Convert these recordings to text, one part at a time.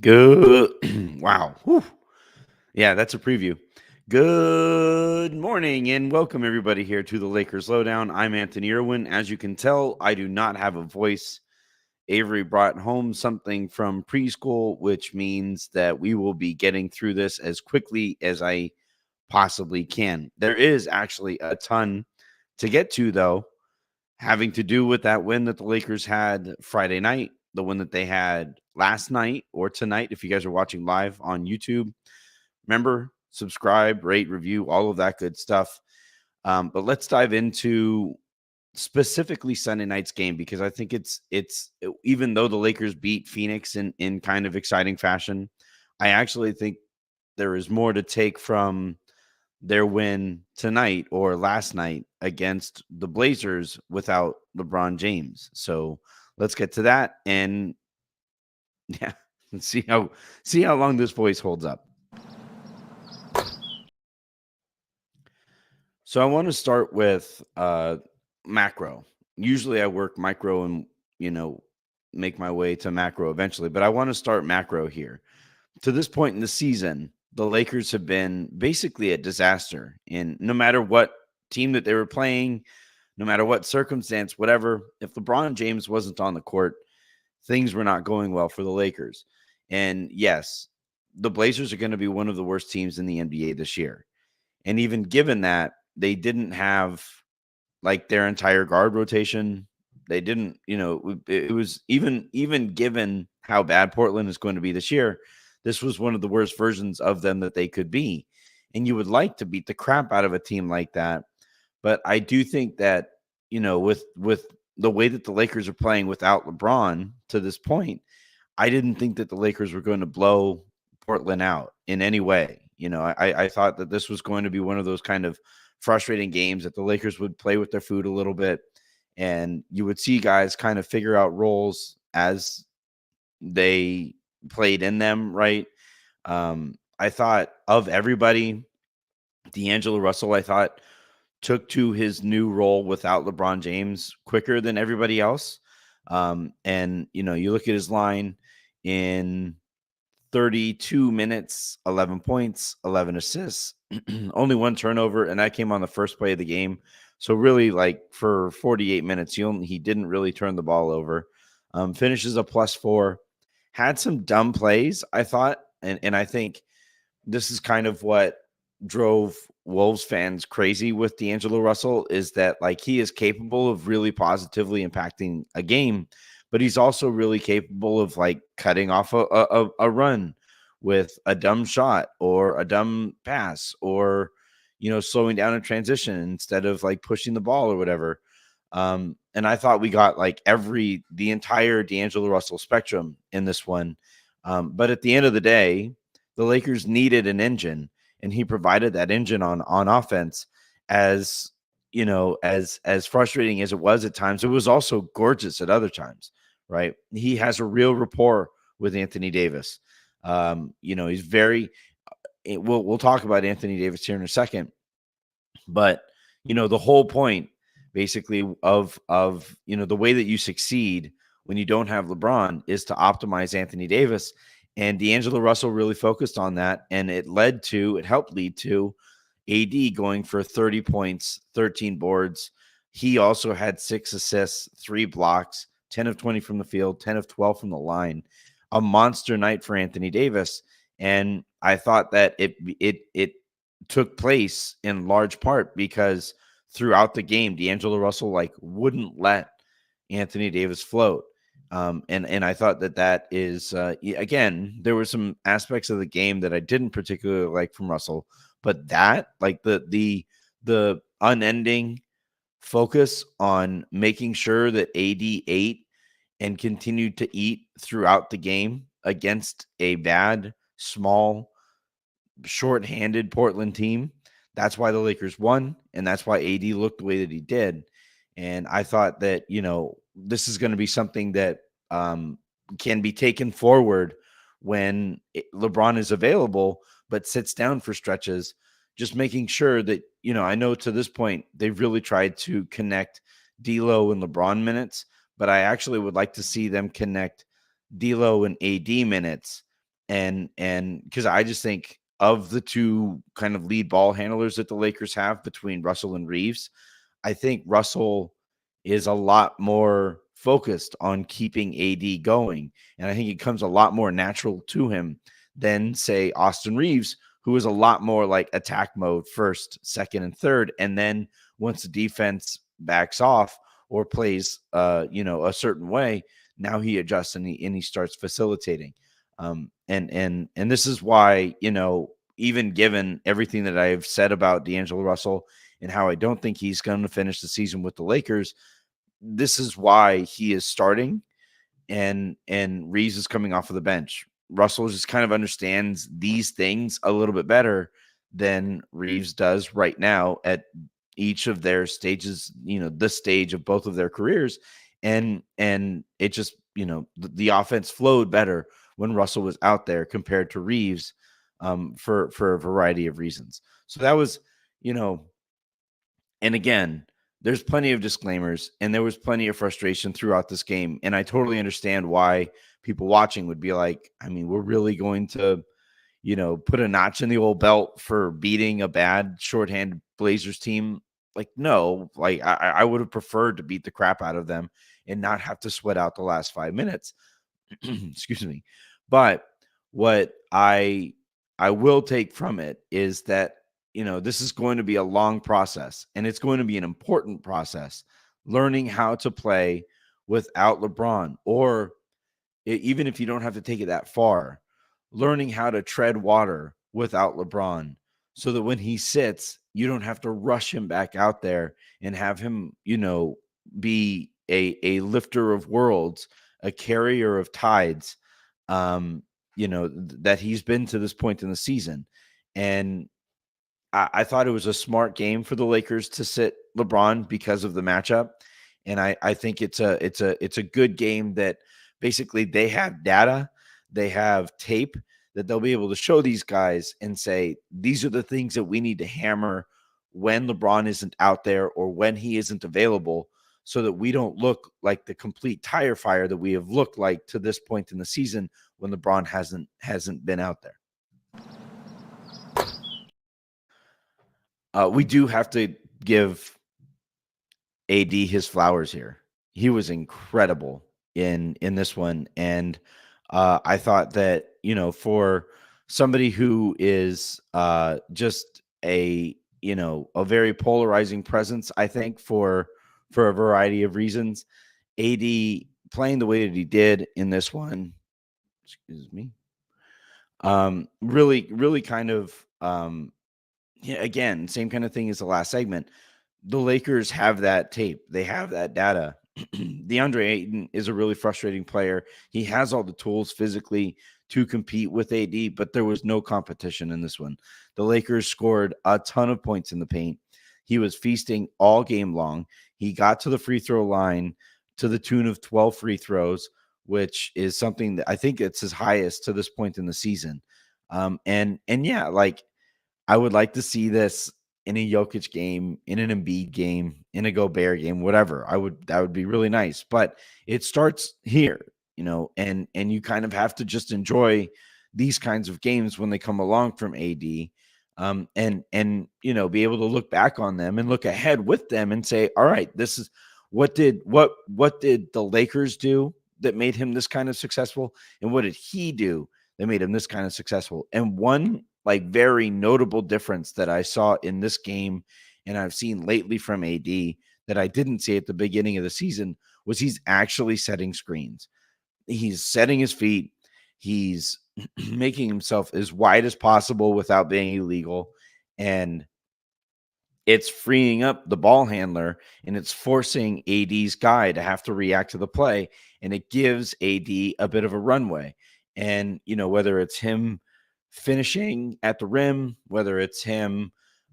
Good. Wow. Whew. Yeah, that's a preview. Good morning and welcome everybody here to the Lakers Lowdown. I'm Anthony Irwin. As you can tell, I do not have a voice. Avery brought home something from preschool, which means that we will be getting through this as quickly as I possibly can. There is actually a ton to get to, though, having to do with that win that the Lakers had Friday night, the win that they had last night or tonight, if you guys are watching live on YouTube. Remember, subscribe, rate, review, all of that good stuff. But let's dive into specifically Sunday night's game because I think it's even though the Lakers beat Phoenix in kind of exciting fashion, I actually think there is more to take from their win tonight or last night against the Blazers without LeBron James. So let's get to that and yeah, let's see how long this voice holds up. So I want to start with macro. Usually I work micro and make my way to macro eventually, but I want to start macro here. To this point in the season, the Lakers have been basically a disaster. And no matter what team that they were playing, no matter what circumstance, whatever, if LeBron James wasn't on the court, things were not going well for the Lakers. And yes, the Blazers are going to be one of the worst teams in the NBA this year. And even given that, they didn't have like their entire guard rotation. They didn't, it was even given how bad Portland is going to be this year, this was one of the worst versions of them that they could be. And you would like to beat the crap out of a team like that. But I do think that, with the way that the Lakers are playing without LeBron to this point, I didn't think that the Lakers were going to blow Portland out in any way. I thought that this was going to be one of those kind of frustrating games that the Lakers would play with their food a little bit and you would see guys kind of figure out roles as they played in them, right? I thought of everybody, D'Angelo Russell, I thought took to his new role without LeBron James quicker than everybody else. And you look at his line in 32 minutes, 11 points, 11 assists, only one turnover, and that came on the first play of the game. So really, like for 48 minutes, he didn't really turn the ball over. Finishes a +4. Had some dumb plays, I thought, and I think this is kind of what drove Wolves fans crazy with D'Angelo Russell is that like he is capable of really positively impacting a game, but he's also really capable of like cutting off a run with a dumb shot or a dumb pass or slowing down a transition instead of like pushing the ball or whatever. And I thought we got like the entire D'Angelo Russell spectrum in this one. But at the end of the day, the Lakers needed an engine, and he provided that engine on offense. As as frustrating as it was at times, it was also gorgeous at other times, right? He has a real rapport with Anthony Davis. He's very. We'll talk about Anthony Davis here in a second, but the whole point basically of the way that you succeed when you don't have LeBron is to optimize Anthony Davis. And D'Angelo Russell really focused on that. And it helped lead to AD going for 30 points, 13 boards. He also had 6 assists, 3 blocks, 10 of 20 from the field, 10 of 12 from the line. A monster night for Anthony Davis. And I thought that it took place in large part because throughout the game, D'Angelo Russell like wouldn't let Anthony Davis float. And I thought that is again, there were some aspects of the game that I didn't particularly like from Russell, but that like the unending focus on making sure that AD ate and continued to eat throughout the game against a bad, small, shorthanded Portland team. That's why the Lakers won, and that's why AD looked the way that he did. And I thought that, this is going to be something that can be taken forward when LeBron is available, but sits down for stretches, just making sure that, I know to this point, they've really tried to connect D'Lo and LeBron minutes, but I actually would like to see them connect D'Lo and AD minutes and because I just think of the two kind of lead ball handlers that the Lakers have between Russell and Reeves, I think Russell is a lot more focused on keeping AD going. And I think it comes a lot more natural to him than, say, Austin Reeves, who is a lot more like attack mode first, second, and third. And then once the defense backs off or plays, a certain way, now he adjusts and he starts facilitating. And this is why, even given everything that I've said about D'Angelo Russell and how I don't think he's going to finish the season with the Lakers, this is why he is starting and Reeves is coming off of the bench. Russell just kind of understands these things a little bit better than Reeves does right now at each of their stages, the stage of both of their careers. And it just, the offense flowed better when Russell was out there compared to Reeves, for a variety of reasons. So that was, and again, there's plenty of disclaimers and there was plenty of frustration throughout this game. And I totally understand why people watching would be like, I mean, we're really going to, put a notch in the old belt for beating a bad shorthand Blazers team. Like, no, like I would have preferred to beat the crap out of them and not have to sweat out the last 5 minutes. Excuse me. But what I will take from it is that, this is going to be a long process and it's going to be an important process, learning how to play without LeBron, or even if you don't have to take it that far, learning how to tread water without LeBron so that when he sits, you don't have to rush him back out there and have him, be a lifter of worlds, a carrier of tides, that he's been to this point in the season. And I thought it was a smart game for the Lakers to sit LeBron because of the matchup. And I think it's a good game that basically they have data, they have tape that they'll be able to show these guys and say, these are the things that we need to hammer when LeBron isn't out there or when he isn't available, so that we don't look like the complete tire fire that we have looked like to this point in the season when LeBron hasn't been out there. We do have to give AD his flowers here. He was incredible in this one, and I thought that, for somebody who is just a very polarizing presence, I think for a variety of reasons, AD playing the way that he did in this one, excuse me, really kind of, yeah, again, same kind of thing as the last segment. The Lakers have that tape. They have that data. Deandre Ayton is a really frustrating player. He has all the tools physically to compete with AD, but there was no competition in this one. The Lakers scored a ton of points in the paint. He was feasting all game long. He got to the free throw line to the tune of 12 free throws, which is something that I think it's his highest to this point in the season. And yeah, like, I would like to see this in a Jokic game, in an Embiid game, in a Gobert game, whatever. That would be really nice. But it starts here, and you kind of have to just enjoy these kinds of games when they come along from AD, and be able to look back on them and look ahead with them and say, all right, this is what did the Lakers do that made him this kind of successful, and what did he do that made him this kind of successful? And one like very notable difference that I saw in this game and I've seen lately from AD that I didn't see at the beginning of the season was he's actually setting screens. He's setting his feet. He's making himself as wide as possible without being illegal. And it's freeing up the ball handler and it's forcing AD's guy to have to react to the play. And it gives AD a bit of a runway. And, whether it's him finishing at the rim, whether it's him,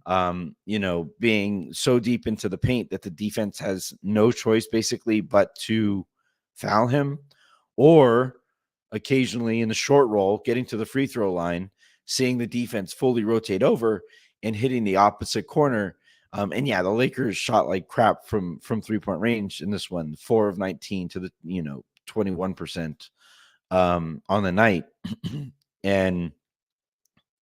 being so deep into the paint that the defense has no choice basically but to foul him, or occasionally in the short roll, getting to the free throw line, seeing the defense fully rotate over and hitting the opposite corner. And yeah, the Lakers shot like crap from 3-point range in this one, 4 of 19 to the 21% on the night. And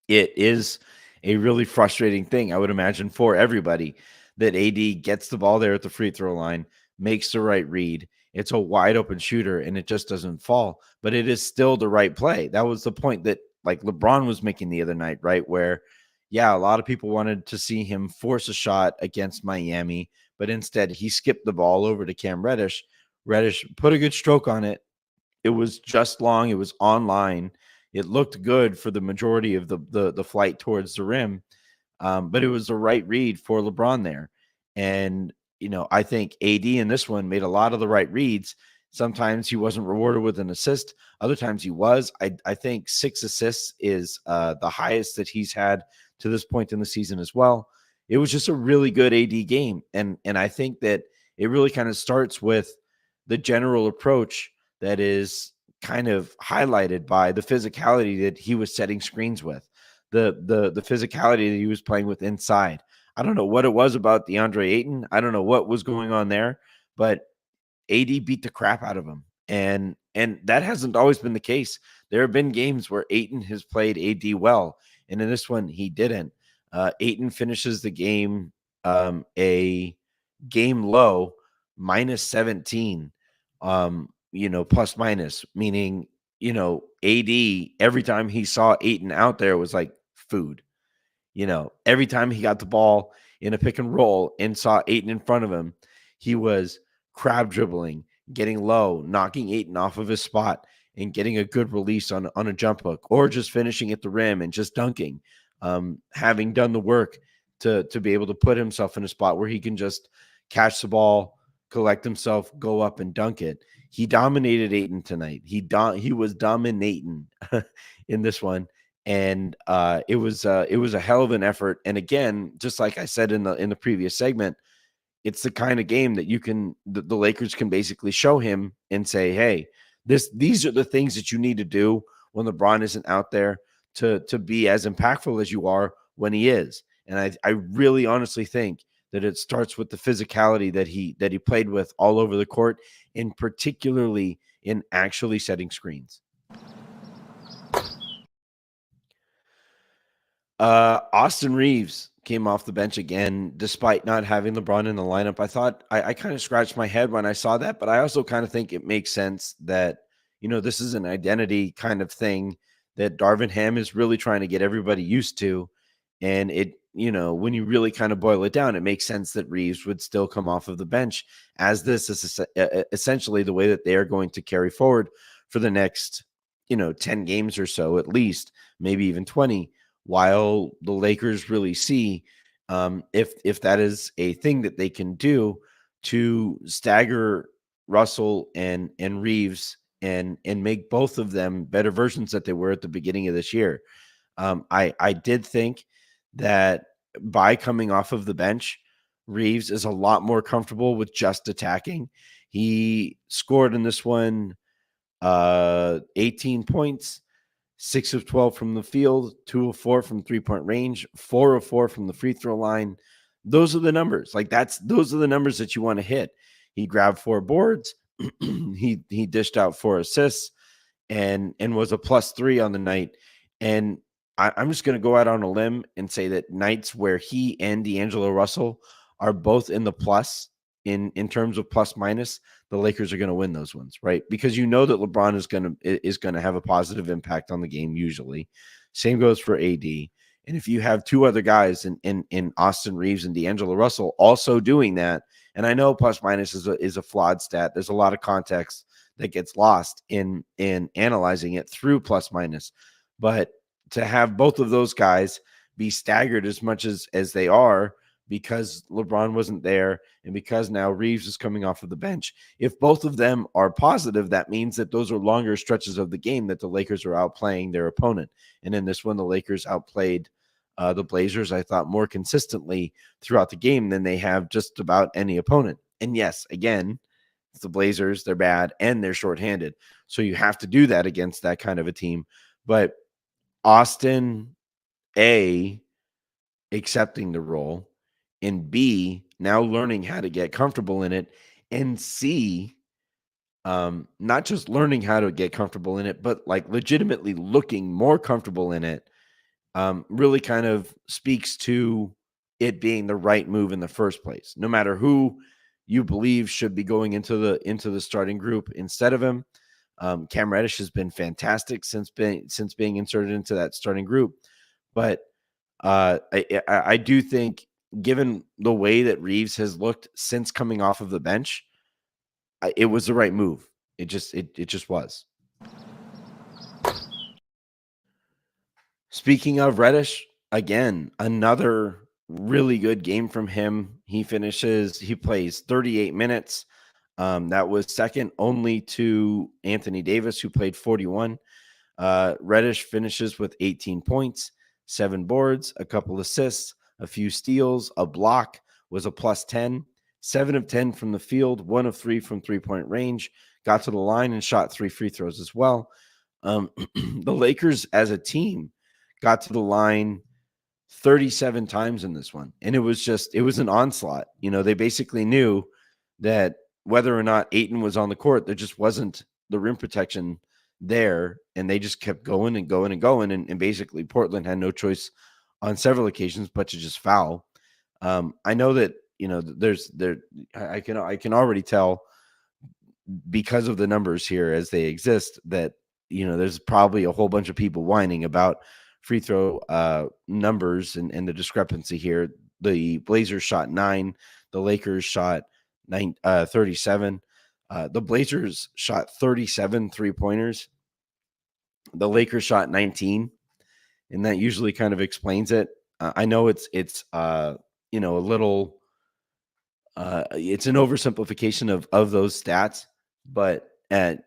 it is a really frustrating thing, I would imagine, for everybody that AD gets the ball there at the free throw line, makes the right read. It's a wide open shooter and it just doesn't fall, but it is still the right play. That was the point that like LeBron was making the other night, right? Where, yeah, a lot of people wanted to see him force a shot against Miami, but instead he skipped the ball over to Cam Reddish. Reddish put a good stroke on it. It was just long. It was online. It looked good for the majority of the flight towards the rim, but it was the right read for LeBron there. And I think AD in this one made a lot of the right reads. Sometimes he wasn't rewarded with an assist. Other times he was. I think 6 assists is the highest that he's had to this point in the season as well. It was just a really good AD game, and I think that it really kind of starts with the general approach that is kind of highlighted by the physicality that he was setting screens with, the physicality that he was playing with inside. I don't know what it was about DeAndre Ayton. I don't know what was going on there, but AD beat the crap out of him. And that hasn't always been the case. There have been games where Ayton has played AD well, and in this one he didn't. Ayton finishes the game a game low minus 17, plus minus, meaning, AD, every time he saw Ayton out there was like food. Every time he got the ball in a pick and roll and saw Ayton in front of him, he was crab dribbling, getting low, knocking Ayton off of his spot and getting a good release on a jump hook, or just finishing at the rim and just dunking. Having done the work to be able to put himself in a spot where he can just catch the ball, collect himself, go up and dunk it. He dominated Ayton tonight. He was dominating in this one, and it was a hell of an effort. And again, just like I said in the previous segment, it's the kind of game that the Lakers can basically show him and say, hey, these are the things that you need to do when LeBron isn't out there to be as impactful as you are when he is. And I really honestly think that it starts with the physicality that he played with all over the court, and particularly in actually setting screens. Austin Reeves came off the bench again, despite not having LeBron in the lineup. I thought I kind of scratched my head when I saw that, but I also kind of think it makes sense that, this is an identity kind of thing that Darvin Ham is really trying to get everybody used to. And when you really kind of boil it down, it makes sense that Reeves would still come off of the bench, as this is essentially the way that they are going to carry forward for the next, 10 games or so, at least, maybe even 20, while the Lakers really see if that is a thing that they can do to stagger Russell and Reeves and make both of them better versions that they were at the beginning of this year. I did think that by coming off of the bench, Reeves is a lot more comfortable with just attacking. He scored in this one 18 points, 6 of 12 from the field, 2 of 4 from 3-point range, 4 of 4 from the free throw line. Those are the numbers. Those are the numbers that you want to hit. He grabbed 4 boards. he dished out 4 assists and was a +3 on the night. And I'm just going to go out on a limb and say that nights where he and D'Angelo Russell are both in the plus in terms of plus minus, the Lakers are going to win those ones, right? Because that LeBron is going to have a positive impact on the game usually. Same goes for AD. And if you have 2 other guys in Austin Reeves and D'Angelo Russell also doing that, and I know plus minus is a flawed stat. There's a lot of context that gets lost in analyzing it through plus minus, but to have both of those guys be staggered as much as they are because LeBron wasn't there and because now Reeves is coming off of the bench, if both of them are positive, that means that those are longer stretches of the game that the Lakers are outplaying their opponent. And in this one, the Lakers outplayed the Blazers, I thought, more consistently throughout the game than they have just about any opponent. And yes, again, it's the Blazers, they're bad and they're shorthanded. So you have to do that against that kind of a team. But Austin, A, accepting the role, and B, now learning how to get comfortable in it, and C, not just learning how to get comfortable in it, but like legitimately looking more comfortable in it, really kind of speaks to it being the right move in the first place. No matter who you believe should be going into the starting group instead of him, Cam Reddish has been fantastic since being inserted into that starting group. But I do think, given the way that Reeves has looked since coming off of the bench, it was the right move. It just was. Speaking of Reddish, again, another really good game from him. He plays 38 minutes. That was second only to Anthony Davis, who played 41. Reddish finishes with 18 points, 7 boards, a couple assists, a few steals, a block, was a plus 10, 7 of 10 from the field, 1 of 3 from three-point range, got to the line and shot 3 free throws as well. The Lakers as a team got to the line 37 times in this one. And it was an onslaught. They basically knew that whether or not Ayton was on the court, there just wasn't the rim protection there. And they just kept going and going and going. And basically Portland had no choice on several occasions but to just foul. I know that, I can already tell, because of the numbers here as they exist, that there's probably a whole bunch of people whining about free throw numbers and the discrepancy here. The Blazers shot 9, the Lakers shot 37. The Blazers shot 37 3-pointers. The Lakers shot 19, and that usually kind of explains it. I know it's a little it's an oversimplification of those stats, but I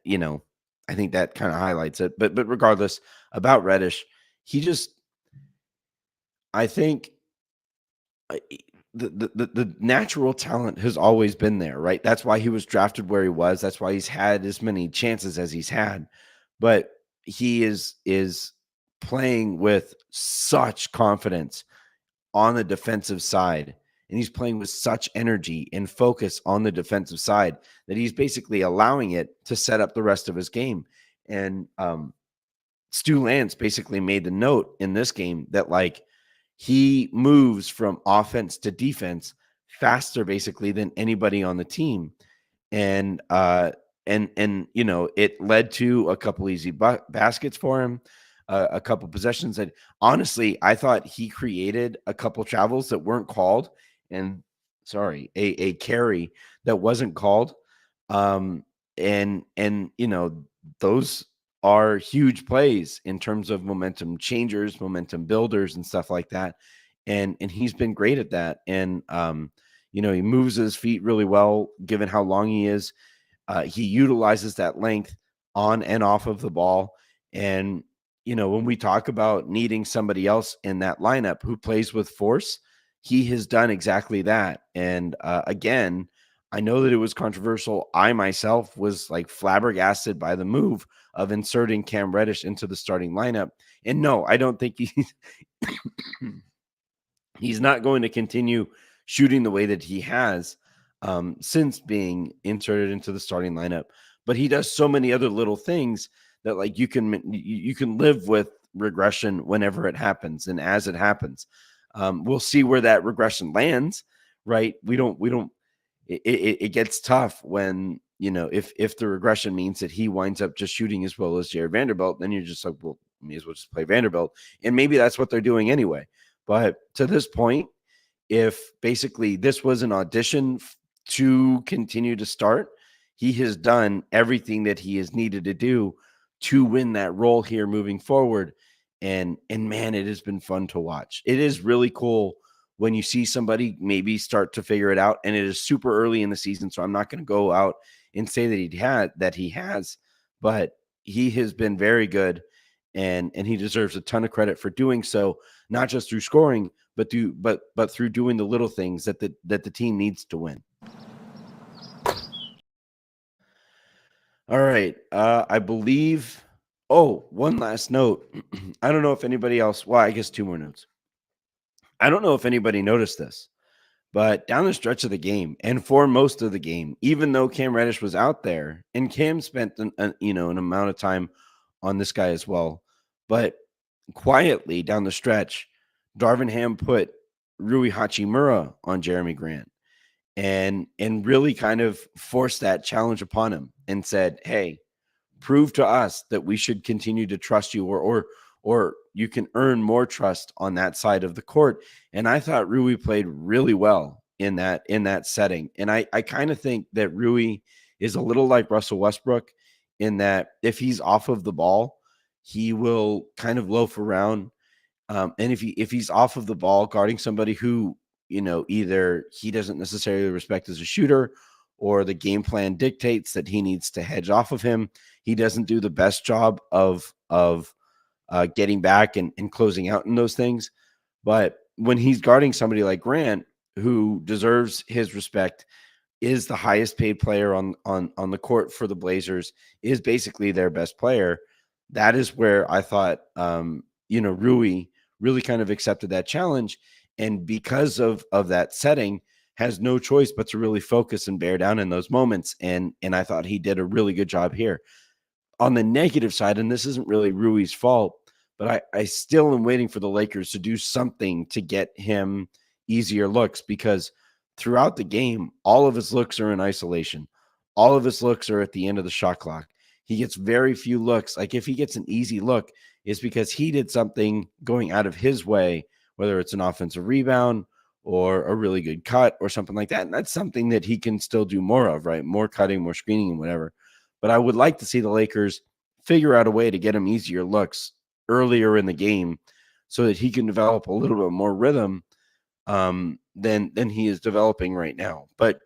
think that kind of highlights it. But regardless, about Reddish, I think the natural talent has always been there, right? That's why he was drafted where he was. That's why he's had as many chances as he's had. But he is playing with such confidence on the defensive side, and he's playing with such energy and focus on the defensive side that he's basically allowing it to set up the rest of his game. And Stu Lance basically made the note in this game that, like, he moves from offense to defense faster basically than anybody on the team. And it led to a couple easy baskets for him, a couple possessions that, honestly, I thought he created a couple travels that weren't called, and a carry that wasn't called. And those are huge plays in terms of momentum changers, momentum builders, and stuff like that. And he's been great at that. And he moves his feet really well, given how long he is. He utilizes that length on and off of the ball. And when we talk about needing somebody else in that lineup who plays with force, he has done exactly that. And again, I know that it was controversial. I myself was like flabbergasted by the move of inserting Cam Reddish into the starting lineup. And no, I don't think he's not going to continue shooting the way that he has since being inserted into the starting lineup. But he does so many other little things that, like, you can live with regression whenever it happens and as it happens. We'll see where that regression lands, right? It gets tough when, if the regression means that he winds up just shooting as well as Jared Vanderbilt, then you're just like, well, may as well just play Vanderbilt. And maybe that's what they're doing anyway. But to this point, if basically this was an audition to continue to start, he has done everything that he has needed to do to win that role here moving forward. And man, it has been fun to watch. It is really cool when you see somebody maybe start to figure it out, and it is super early in the season. So I'm not going to go out and say that he has, but he has been very good, and he deserves a ton of credit for doing so, not just through scoring, but through doing the little things that the team needs to win. All right. I believe. Oh, one last note. I don't know if anybody else. Well, I guess two more notes. I don't know if anybody noticed this, But down the stretch of the game and for most of the game, even though Cam Reddish was out there, and Cam spent an amount of time on this guy as well, but quietly down the stretch, Darvin Ham put Rui Hachimura on Jerami Grant and really kind of forced that challenge upon him and said, "Hey, prove to us that we should continue to trust you, or you can earn more trust on that side of the court." And I thought Rui played really well in that setting. And I kind of think that Rui is a little like Russell Westbrook in that if he's off of the ball, he will kind of loaf around. And if he's off of the ball guarding somebody who, either he doesn't necessarily respect as a shooter, or the game plan dictates that he needs to hedge off of him, he doesn't do the best job of getting back and closing out in those things. But when he's guarding somebody like Grant, who deserves his respect, is the highest paid player on the court for the Blazers, is basically their best player. That is where I thought, Rui really kind of accepted that challenge, and because of that setting, has no choice but to really focus and bear down in those moments. And I thought he did a really good job here. On the negative side, and this isn't really Rui's fault, but I still am waiting for the Lakers to do something to get him easier looks, because throughout the game, all of his looks are in isolation. All of his looks are at the end of the shot clock. He gets very few looks. Like if he gets an easy look, it's because he did something going out of his way, whether it's an offensive rebound or a really good cut or something like that. And that's something that he can still do more of, right? More cutting, more screening, and whatever. But I would like to see the Lakers figure out a way to get him easier looks earlier in the game so that he can develop a little bit more rhythm than he is developing right now. But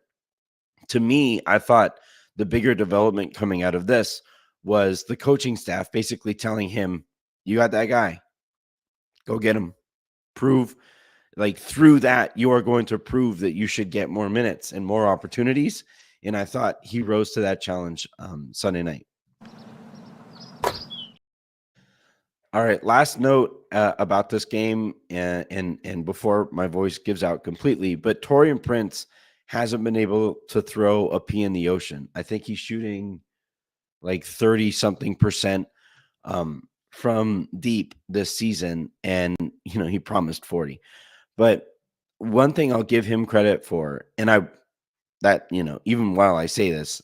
to me, I thought the bigger development coming out of this was the coaching staff basically telling him, "You got that guy. Go get him. Prove, like, through that, you are going to prove that you should get more minutes and more opportunities." And I thought he rose to that challenge Sunday night. All right, last note about this game, and before my voice gives out completely, but Taurean Prince hasn't been able to throw a pea in the ocean. I think he's shooting like 30 something percent from deep this season, and he promised 40. But one thing I'll give him credit for, and even while I say this,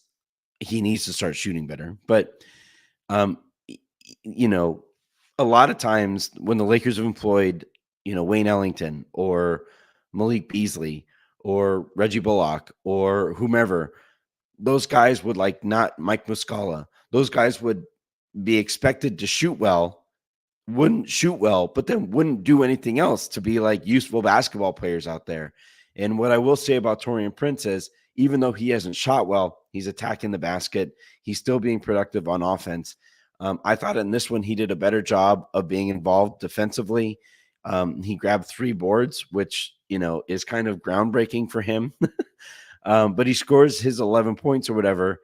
he needs to start shooting better. But you know, a lot of times when the Lakers have employed, Wayne Ellington or Malik Beasley or Reggie Bullock or whomever, those guys would, like, not Mike Muscala, those guys would be expected to shoot well, wouldn't shoot well, but then wouldn't do anything else to be like useful basketball players out there. And what I will say about Taurean Prince is, even though he hasn't shot well, he's attacking the basket. He's still being productive on offense. I thought in this one he did a better job of being involved defensively. He grabbed 3 boards, which is kind of groundbreaking for him. But he scores his 11 points or whatever.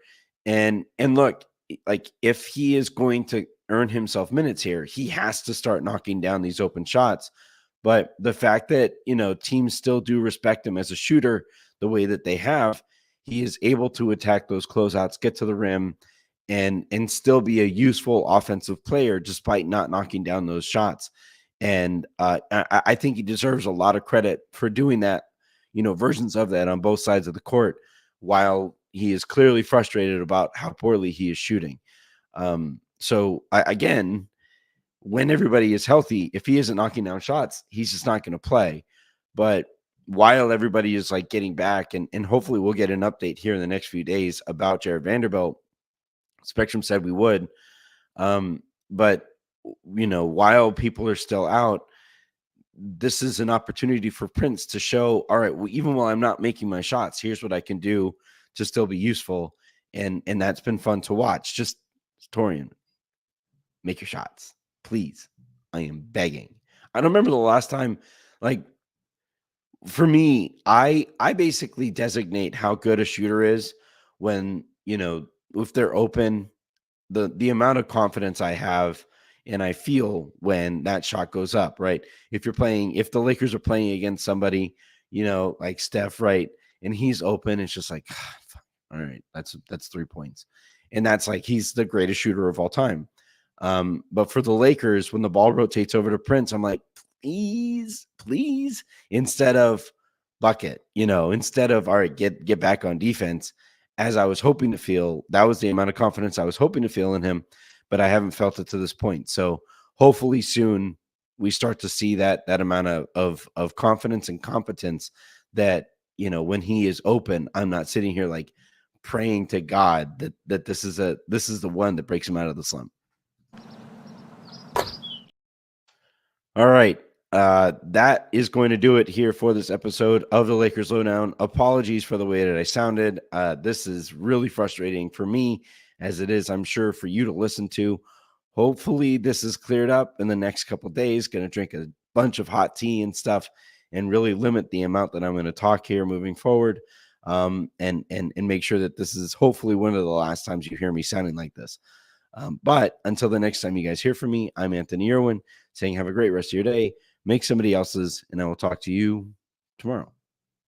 And look, like, if he is going to earn himself minutes here, he has to start knocking down these open shots. But the fact that, teams still do respect him as a shooter the way that they have, he is able to attack those closeouts, get to the rim, and still be a useful offensive player despite not knocking down those shots. And I think he deserves a lot of credit for doing that, versions of that on both sides of the court, while he is clearly frustrated about how poorly he is shooting. So again, when everybody is healthy, if he isn't knocking down shots, he's just not going to play. But while everybody is like getting back, and hopefully we'll get an update here in the next few days about Jared Vanderbilt. Spectrum said we would. But while people are still out, this is an opportunity for Prince to show, all right, well, even while I'm not making my shots, here's what I can do to still be useful. And that's been fun to watch. Just, Taurean, make your shots, please. I am begging. I don't remember the last time, like, for me, I basically designate how good a shooter is when, if they're open, the amount of confidence I have and I feel when that shot goes up, right? If the Lakers are playing against somebody, like Steph, right? And he's open. It's just like, all right, that's 3 points. And that's like, he's the greatest shooter of all time. But for the Lakers, when the ball rotates over to Prince, I'm like, please, instead of bucket, instead of, all right, get back on defense, as I was hoping to feel. That was the amount of confidence I was hoping to feel in him, but I haven't felt it to this point. So hopefully soon we start to see that amount of confidence and competence that, when he is open, I'm not sitting here like praying to God that this is the one that breaks him out of the slump. All right. That is going to do it here for this episode of the Lakers Lowdown. Apologies for the way that I sounded. This is really frustrating for me, as it is, I'm sure, for you to listen to. Hopefully this is cleared up in the next couple of days. Going to drink a bunch of hot tea and stuff and really limit the amount that I'm going to talk here moving forward. And make sure that this is hopefully one of the last times you hear me sounding like this. But until the next time you guys hear from me, I'm Anthony Irwin saying have a great rest of your day. Make somebody else's, and I will talk to you tomorrow.